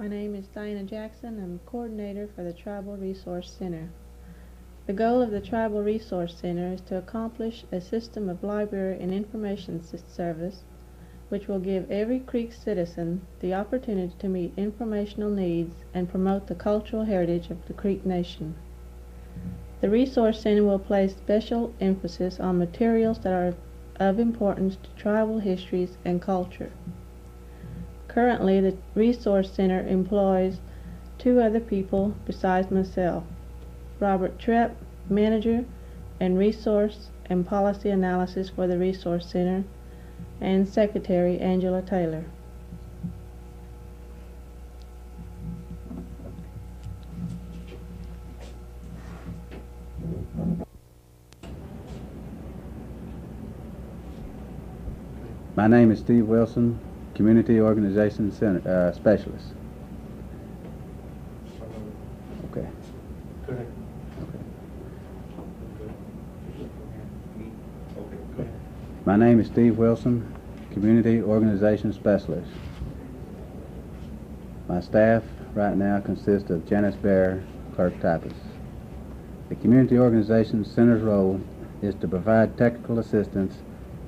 My name is Diana Jackson. I'm coordinator for the Tribal Resource Center. The goal of the Tribal Resource Center is to accomplish a system of library and information service which will give every Creek citizen the opportunity to meet informational needs and promote the cultural heritage of the Creek Nation. The Resource Center will place special emphasis on materials that are of importance to tribal histories and culture. Currently, the Resource Center employs 2 other people besides myself: Robert Trepp, Manager and Resource and Policy Analysis for the Resource Center, and Secretary Angela Taylor. My name is Steve Wilson, Community Organization Center, Specialist. Okay. Go ahead. Okay. My name is Steve Wilson, Community Organization Specialist. My staff right now consists of Janice Bear, Clerk Typist. The Community Organization Center's role is to provide technical assistance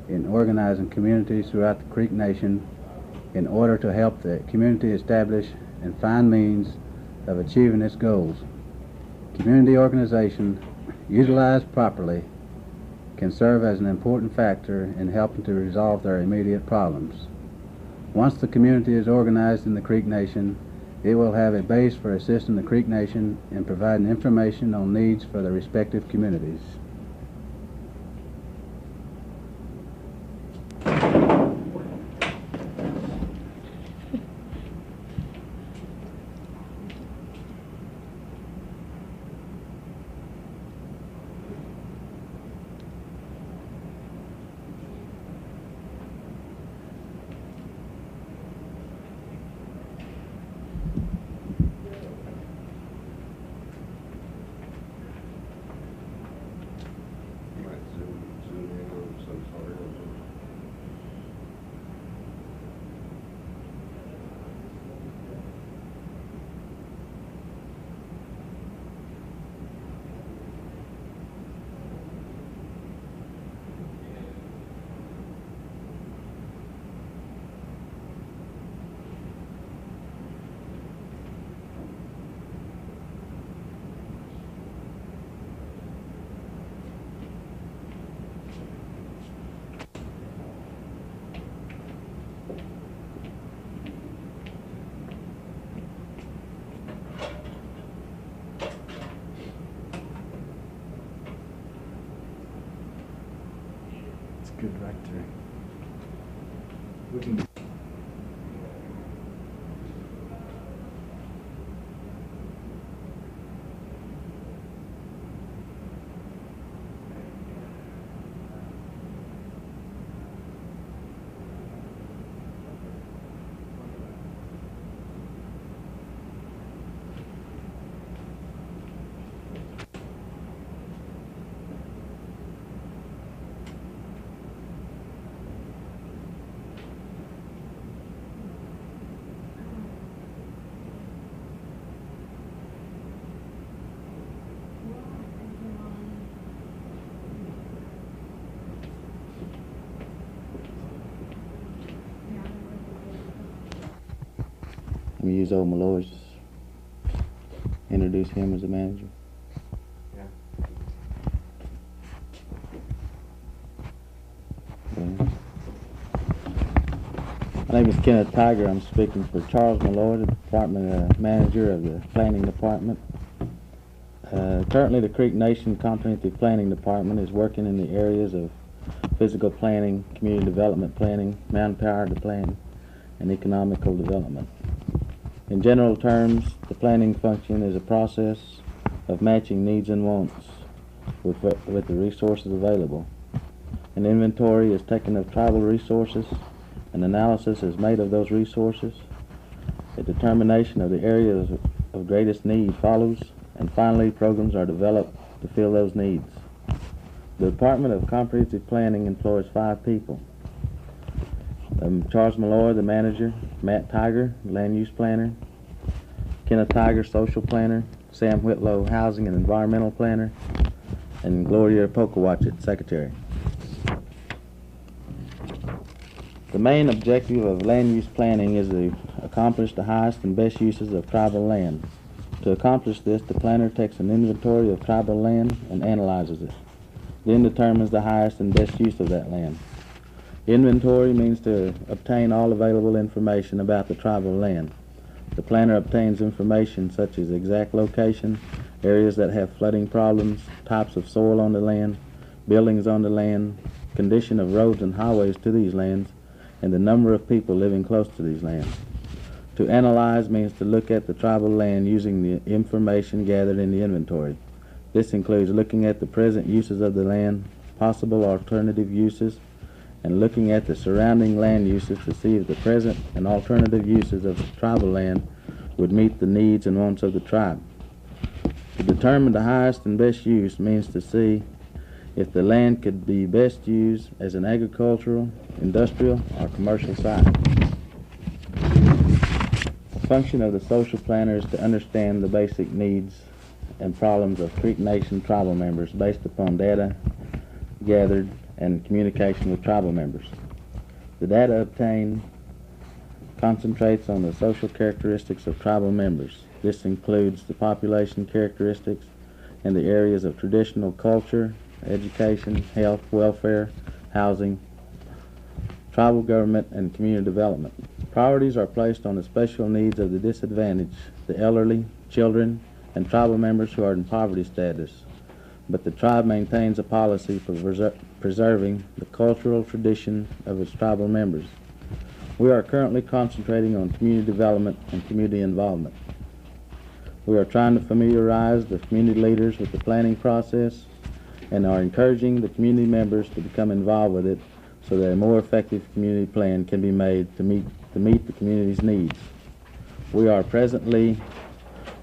in organizing communities throughout the Creek Nation in order to help the community establish and find means of achieving its goals. Community organization, utilized properly, can serve as an important factor in helping to resolve their immediate problems. Once the community is organized in the Creek Nation, it will have a base for assisting the Creek Nation in providing information on needs for the respective communities. Good right there. We use old Malloy's, introduce him as the manager. My name is Kenneth Tiger. I'm speaking for Charles Malloy, the department manager of the planning department. Currently, the Creek Nation Comprehensive Planning Department is working in the areas of physical planning, community development planning, manpower to plan, and economical development. In general terms, the planning function is a process of matching needs and wants with the resources available. An inventory is taken of tribal resources, an analysis is made of those resources, a determination of the areas of greatest need follows, and finally programs are developed to fill those needs. The Department of Comprehensive Planning employs 5 people. Charles Malloy, the manager; Matt Tiger, land use planner; Kenneth Tiger, social planner, Sam Whitlow, housing and environmental planner, and Gloria Pokawatchit, secretary. The main objective of land use planning is to accomplish the highest and best uses of tribal land. To accomplish this, the planner takes an inventory of tribal land and analyzes it, then determines the highest and best use of that land. Inventory means to obtain all available information about the tribal land. The planner obtains information such as exact location, areas that have flooding problems, types of soil on the land, buildings on the land, condition of roads and highways to these lands, and the number of people living close to these lands. To analyze means to look at the tribal land using the information gathered in the inventory. This includes looking at the present uses of the land, possible alternative uses, and looking at the surrounding land uses to see if the present and alternative uses of the tribal land would meet the needs and wants of the tribe. To determine the highest and best use means to see if the land could be best used as an agricultural, industrial, or commercial site. The function of the social planner is to understand the basic needs and problems of Creek Nation tribal members based upon data gathered and communication with tribal members. The data obtained concentrates on the social characteristics of tribal members. This includes the population characteristics and the areas of traditional culture, education, health, welfare, housing, tribal government, and community development. Priorities are placed on the special needs of the disadvantaged, the elderly, children, and tribal members who are in poverty status, but the tribe maintains a policy for preserving the cultural tradition of its tribal members. We are currently concentrating on community development and community involvement. We are trying to familiarize the community leaders with the planning process and are encouraging the community members to become involved with it so that a more effective community plan can be made to meet the community's needs. We are presently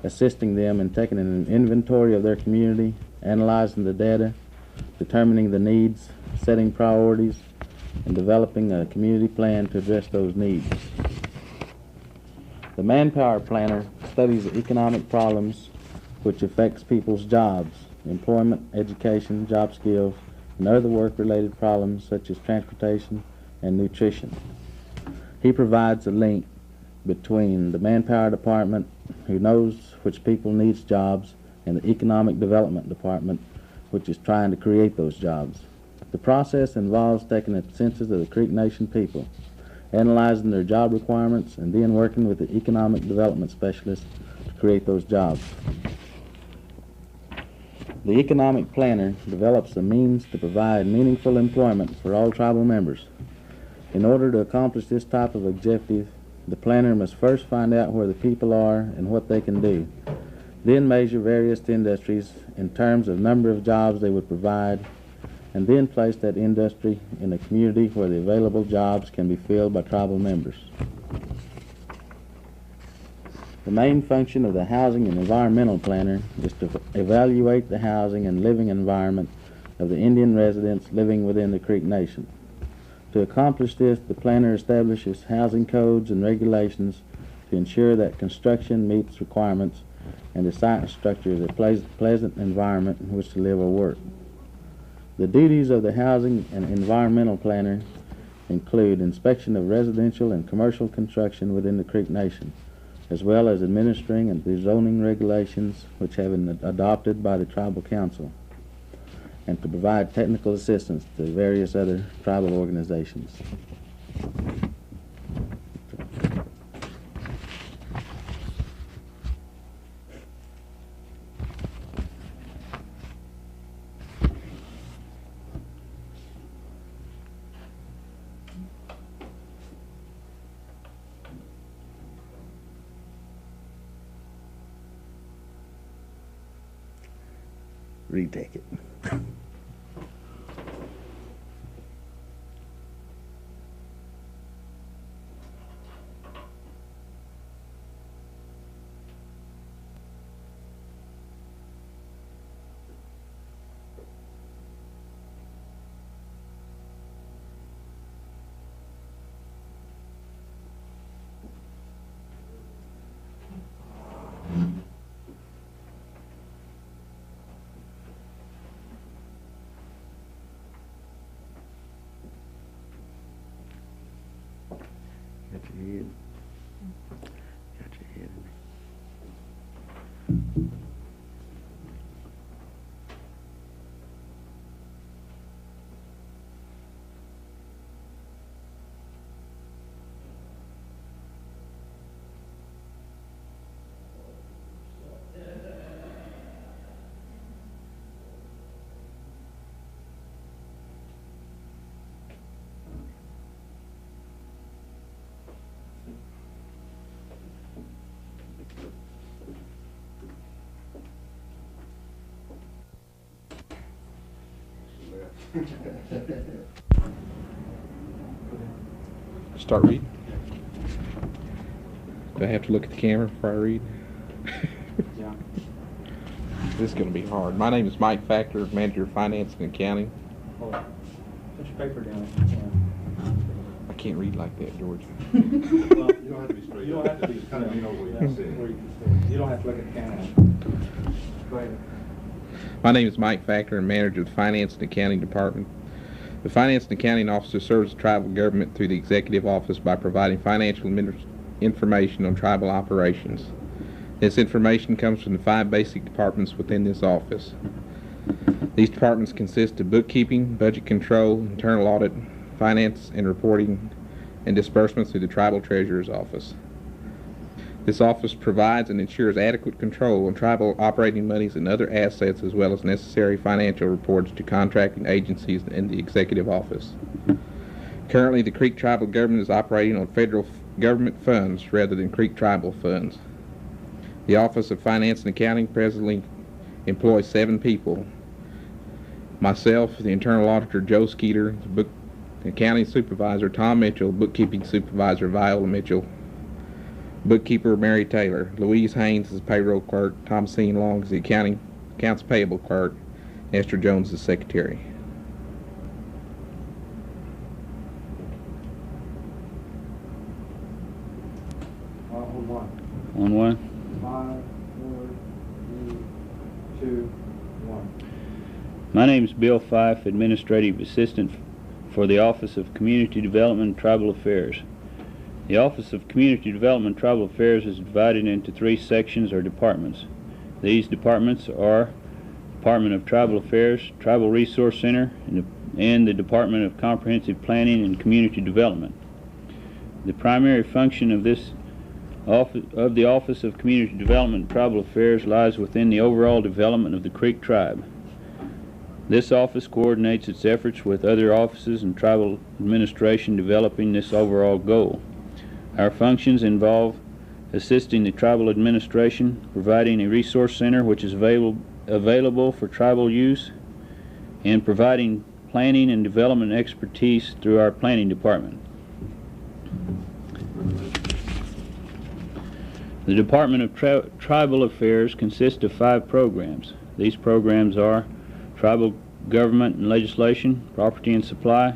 assisting them in taking an inventory of their community, analyzing the data, determining the needs, setting priorities, and developing a community plan to address those needs. The manpower planner studies the economic problems which affects people's jobs, employment, education, job skills, and other work-related problems such as transportation and nutrition. He provides a link between the manpower department, who knows which people needs jobs, and the economic development department, which is trying to create those jobs. The process involves taking a census of the Creek Nation people, analyzing their job requirements, and then working with the economic development specialists to create those jobs. The economic planner develops a means to provide meaningful employment for all tribal members. In order to accomplish this type of objective, the planner must first find out where the people are and what they can do, then measure various industries in terms of number of jobs they would provide, and then place that industry in a community where the available jobs can be filled by tribal members. The main function of the housing and environmental planner is to evaluate the housing and living environment of the Indian residents living within the Creek Nation. To accomplish this, the planner establishes housing codes and regulations to ensure that construction meets requirements and the site structure is a pleasant environment in which to live or work. The duties of the housing and environmental planner include inspection of residential and commercial construction within the Creek Nation, as well as administering and rezoning regulations which have been adopted by the Tribal Council, and to provide technical assistance to various other tribal organizations. Retake it. Got your head. Got your head. Start reading. Do I have to look at the camera before I read? Yeah. This is going to be hard. My name is Mike Factor, Manager of Finance and Accounting. Hold on. Put your paper down. I can't read like that, George. Well, you don't have to be straight. You don't have to be kind of lean over where you sit. You don't have to look at the camera. Go ahead. My name is Mike Factor, and Manager of the Finance and Accounting Department. The Finance and Accounting Officer serves the tribal government through the Executive Office by providing financial information on tribal operations. This information comes from the 5 basic departments within this office. These departments consist of bookkeeping, budget control, internal audit, finance and reporting, and disbursements through the Tribal Treasurer's Office. This office provides and ensures adequate control on tribal operating monies and other assets, as well as necessary financial reports to contracting agencies and the Executive Office. Currently, the Creek Tribal Government is operating on federal government funds rather than Creek Tribal funds. The Office of Finance and Accounting presently employs 7 people. Myself, the Internal Auditor Joe Skeeter, the Accounting Supervisor Tom Mitchell, Bookkeeping Supervisor Viola Mitchell, Bookkeeper Mary Taylor, Louise Haynes is Payroll Clerk, Thomasine Long is the Accounts Payable Clerk, Esther Jones is Secretary. On one. On one. 5, 4, 3, 2, 1. My name is Bill Fife, Administrative Assistant for the Office of Community Development and Tribal Affairs. The Office of Community Development and Tribal Affairs is divided into 3 sections or departments. These departments are Department of Tribal Affairs, Tribal Resource Center, and the Department of Comprehensive Planning and Community Development. The primary function of the Office of Community Development and Tribal Affairs lies within the overall development of the Creek Tribe. This office coordinates its efforts with other offices and tribal administration developing this overall goal. Our functions involve assisting the tribal administration, providing a resource center which is available for tribal use, and providing planning and development expertise through our planning department. The Department of Tribal Affairs consists of 5 programs. These programs are Tribal Government and Legislation, Property and Supply,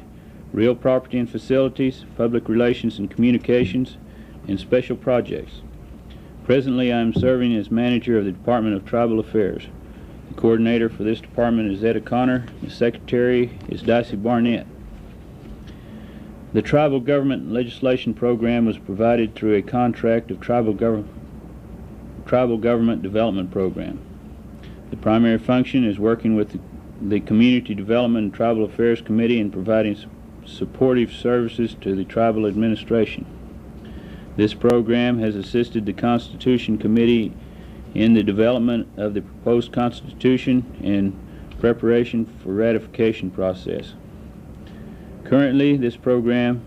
Real Property and Facilities, Public Relations and Communications, and Special Projects. Presently, I am serving as manager of the Department of Tribal Affairs. The coordinator for this department is Etta Connor. The secretary is Dicey Barnett. The Tribal Government and Legislation program was provided through a contract of Tribal Government Development Program. The primary function is working with the Community Development and Tribal Affairs Committee and providing supportive services to the tribal administration. This program has assisted the Constitution Committee in the development of the proposed Constitution and preparation for ratification process. Currently, this program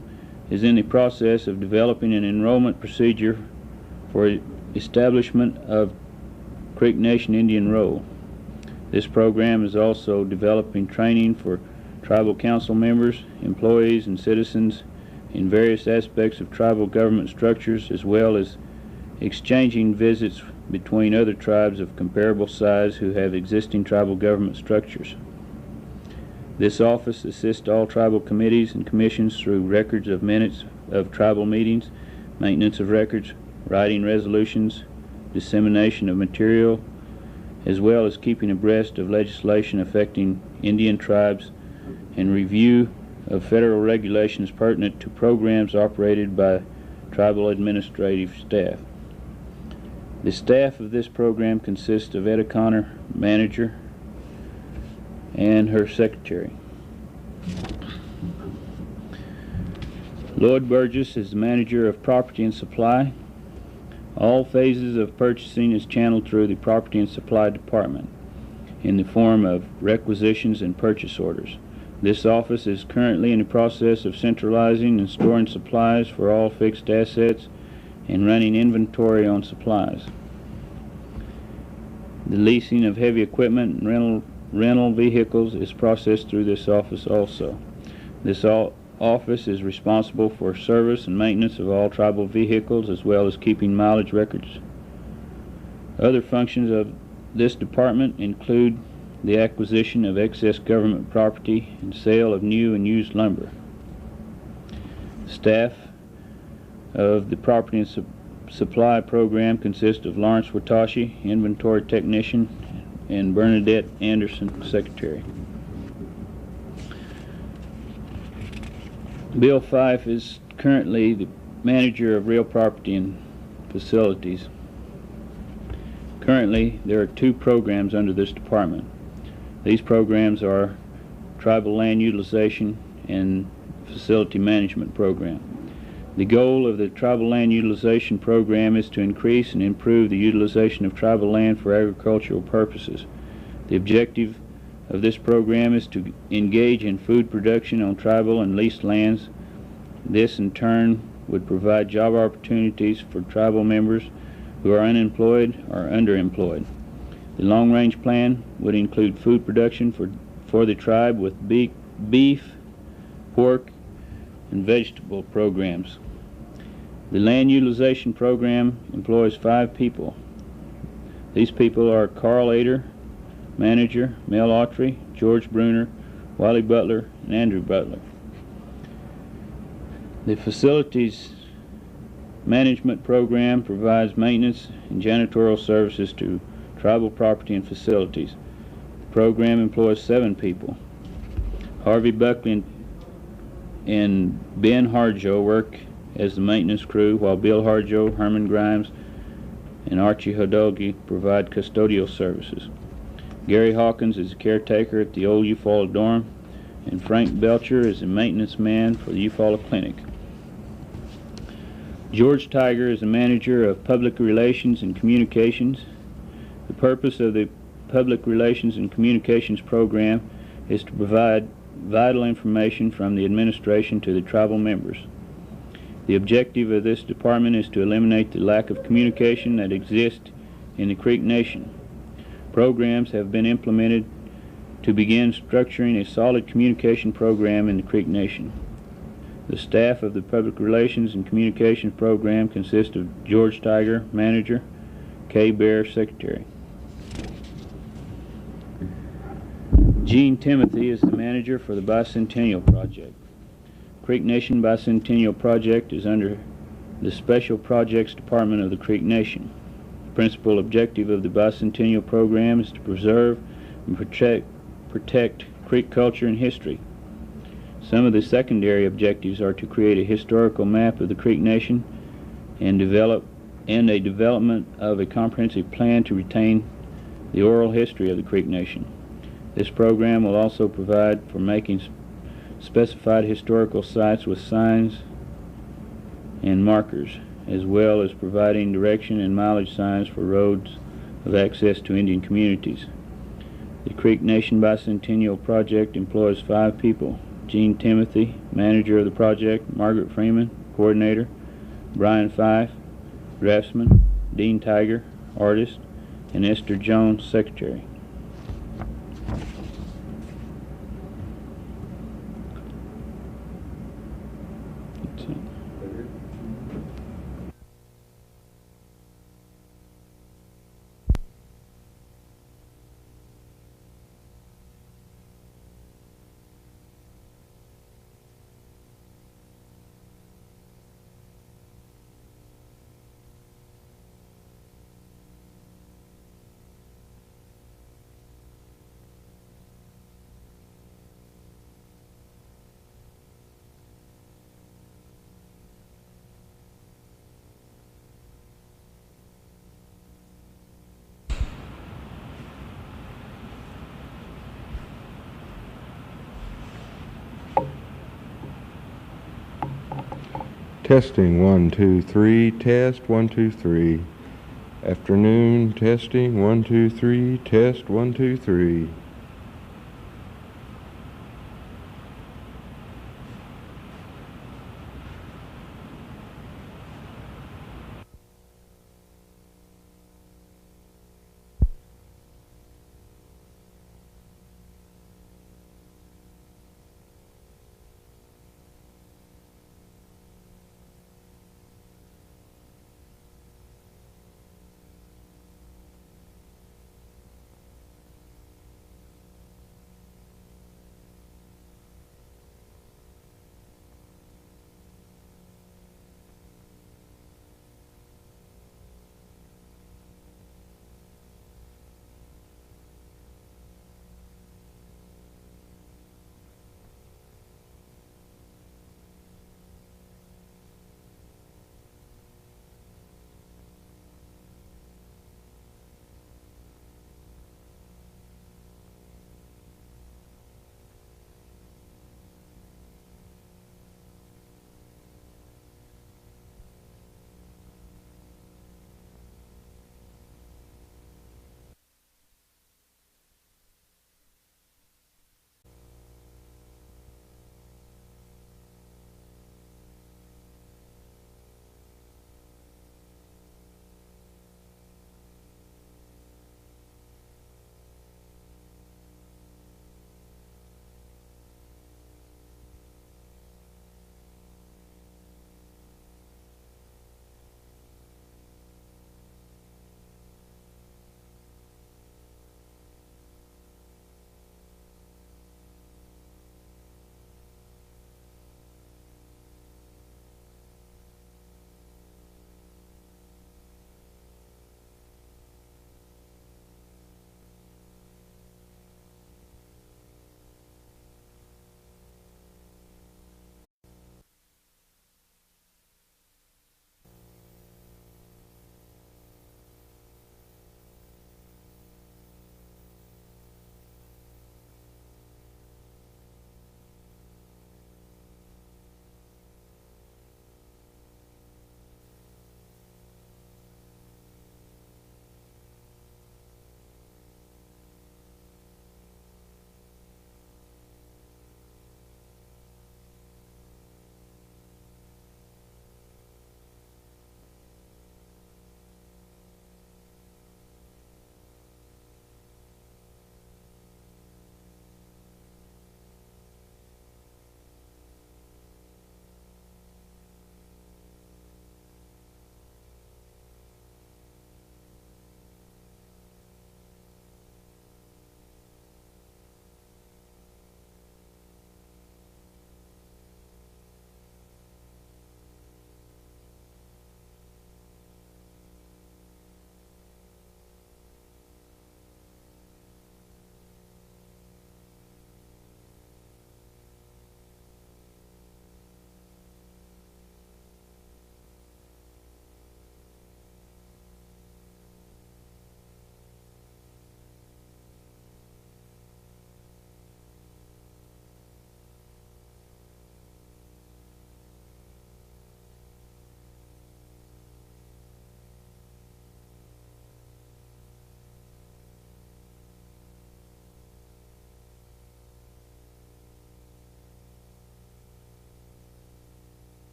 is in the process of developing an enrollment procedure for establishment of Creek Nation Indian Roll. This program is also developing training for tribal council members, employees, and citizens in various aspects of tribal government structures, as well as exchanging visits between other tribes of comparable size who have existing tribal government structures. This office assists all tribal committees and commissions through records of minutes of tribal meetings, maintenance of records, writing resolutions, dissemination of material, as well as keeping abreast of legislation affecting Indian tribes and review of federal regulations pertinent to programs operated by tribal administrative staff. The staff of this program consists of Etta Connor, manager, and her secretary. Lloyd Burgess is the manager of property and supply. All phases of purchasing is channeled through the property and supply department in the form of requisitions and purchase orders. This office is currently in the process of centralizing and storing supplies for all fixed assets and running inventory on supplies. The leasing of heavy equipment and rental vehicles is processed through this office also. This office is responsible for service and maintenance of all tribal vehicles as well as keeping mileage records. Other functions of this department include the acquisition of excess government property and sale of new and used lumber. Staff of the property and supply program consists of Lawrence Watashi, inventory technician, and Bernadette Anderson, secretary. Bill Fife is currently the manager of real property and facilities. Currently, there are 2 programs under this department. These programs are Tribal Land Utilization and Facility Management Program. The goal of the Tribal Land Utilization Program is to increase and improve the utilization of tribal land for agricultural purposes. The objective of this program is to engage in food production on tribal and leased lands. This in turn would provide job opportunities for tribal members who are unemployed or underemployed. The long-range plan would include food production for the tribe with beef, pork, and vegetable programs. The land utilization program employs 5 people. These people are Carl Ader, manager, Mel Autry, George Bruner, Wiley Butler, and Andrew Butler. The facilities management program provides maintenance and janitorial services to tribal property and facilities. The program employs 7 people. Harvey Buckley and Ben Harjo work as the maintenance crew, while Bill Harjo, Herman Grimes, and Archie Hodogi provide custodial services. Gary Hawkins is a caretaker at the old Eufaula dorm, and Frank Belcher is a maintenance man for the Eufaula Clinic. George Tiger is a manager of public relations and communications. The purpose of the Public Relations and Communications program is to provide vital information from the administration to the tribal members. The objective of this department is to eliminate the lack of communication that exists in the Creek Nation. Programs have been implemented to begin structuring a solid communication program in the Creek Nation. The staff of the Public Relations and Communications program consists of George Tiger, manager, Kay Bear, secretary. Gene Timothy is the manager for the Bicentennial Project. Creek Nation Bicentennial Project is under the Special Projects Department of the Creek Nation. The principal objective of the Bicentennial Program is to preserve and protect Creek culture and history. Some of the secondary objectives are to create a historical map of the Creek Nation and a development of a comprehensive plan to retain the oral history of the Creek Nation. This program will also provide for making specified historical sites with signs and markers, as well as providing direction and mileage signs for roads of access to Indian communities. The Creek Nation Bicentennial Project employs 5 people: Gene Timothy, manager of the project; Margaret Freeman, coordinator; Brian Fife, draftsman; Dean Tiger, artist; and Esther Jones, secretary. Testing 1 2 3. Test 1 2 3. Afternoon testing 1 2 3. Test 1 2 3.